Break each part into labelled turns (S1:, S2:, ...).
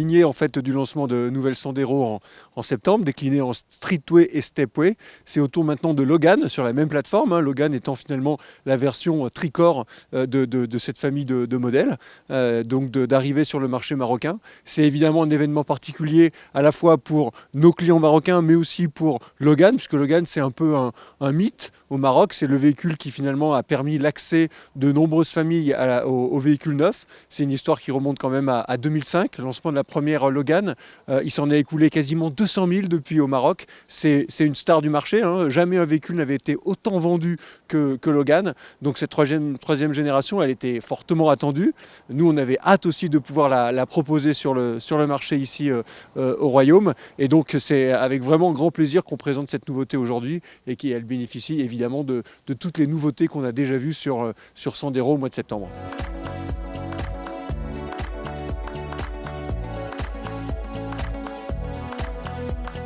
S1: lignée en fait du lancement de nouvelle Sandero en septembre, déclinée en Streetway et Stepway. C'est au tour maintenant de Logan sur la même plateforme, hein, Logan étant finalement la version tricore de cette famille de modèles, donc d'arriver sur le marché marocain. C'est évidemment un événement particulier à la fois pour nos clients marocains, mais aussi pour Logan, puisque Logan c'est un peu un mythe au Maroc. C'est le véhicule qui finalement a permis l'accès de nombreuses familles aux véhicules neufs. C'est une histoire qui remonte quand même à 2005, le lancement de la première Logan. Il s'en est écoulé quasiment 200 000 depuis au Maroc. C'est une star du marché, hein. Jamais un véhicule n'avait été autant vendu que Logan. Donc cette troisième génération, elle était fortement attendue. Nous, on avait hâte aussi de pouvoir la proposer sur le marché ici au Royaume. Et donc c'est avec vraiment grand plaisir qu'on présente cette nouveauté aujourd'hui et qu'elle bénéficie évidemment de toutes les nouveautés qu'on a déjà vues sur Sandero au mois de septembre.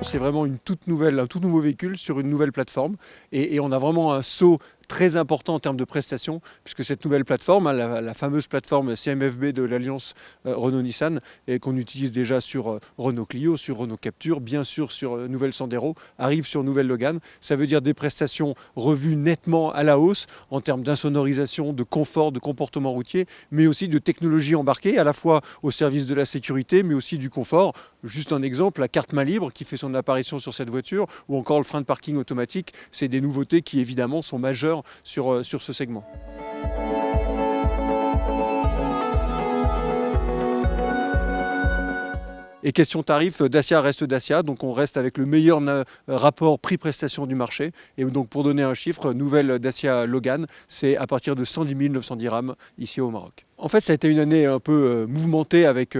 S1: C'est vraiment un tout nouveau véhicule sur une nouvelle plateforme et on a vraiment un saut très important en termes de prestations, puisque cette nouvelle plateforme, la fameuse plateforme CMFB de l'Alliance Renault-Nissan, et qu'on utilise déjà sur Renault Clio, sur Renault Captur, bien sûr sur nouvelle Sandero, arrive sur nouvelle Logan. Ça veut dire des prestations revues nettement à la hausse en termes d'insonorisation, de confort, de comportement routier, mais aussi de technologie embarquée, à la fois au service de la sécurité, mais aussi du confort. Juste un exemple, la carte main libre qui fait son apparition sur cette voiture, ou encore le frein de parking automatique, c'est des nouveautés qui évidemment sont majeures sur ce segment. Et question tarif, Dacia reste Dacia, donc on reste avec le meilleur rapport prix-prestation du marché. Et donc pour donner un chiffre, nouvelle Dacia Logan, c'est à partir de 110 910 dirhams ici au Maroc. En fait, ça a été une année un peu mouvementée avec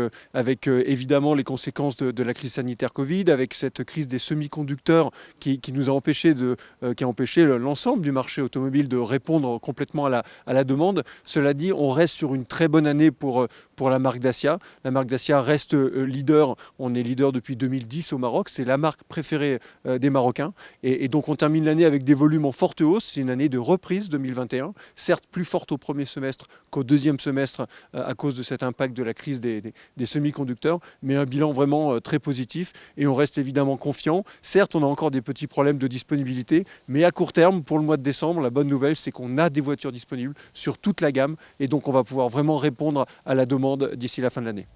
S1: évidemment les conséquences de la crise sanitaire Covid, avec cette crise des semi-conducteurs qui nous a empêché qui a empêché l'ensemble du marché automobile de répondre complètement à la demande. Cela dit, on reste sur une très bonne année pour la marque Dacia. La marque Dacia reste leader. On est leader depuis 2010 au Maroc. C'est la marque préférée des Marocains. Et donc, on termine l'année avec des volumes en forte hausse. C'est une année de reprise 2021. Certes, plus forte au premier semestre qu'au deuxième semestre à cause de cet impact de la crise des semi-conducteurs, mais un bilan vraiment très positif et on reste évidemment confiant. Certes, on a encore des petits problèmes de disponibilité, mais à court terme, pour le mois de décembre, la bonne nouvelle, c'est qu'on a des voitures disponibles sur toute la gamme et donc on va pouvoir vraiment répondre à la demande d'ici la fin de l'année.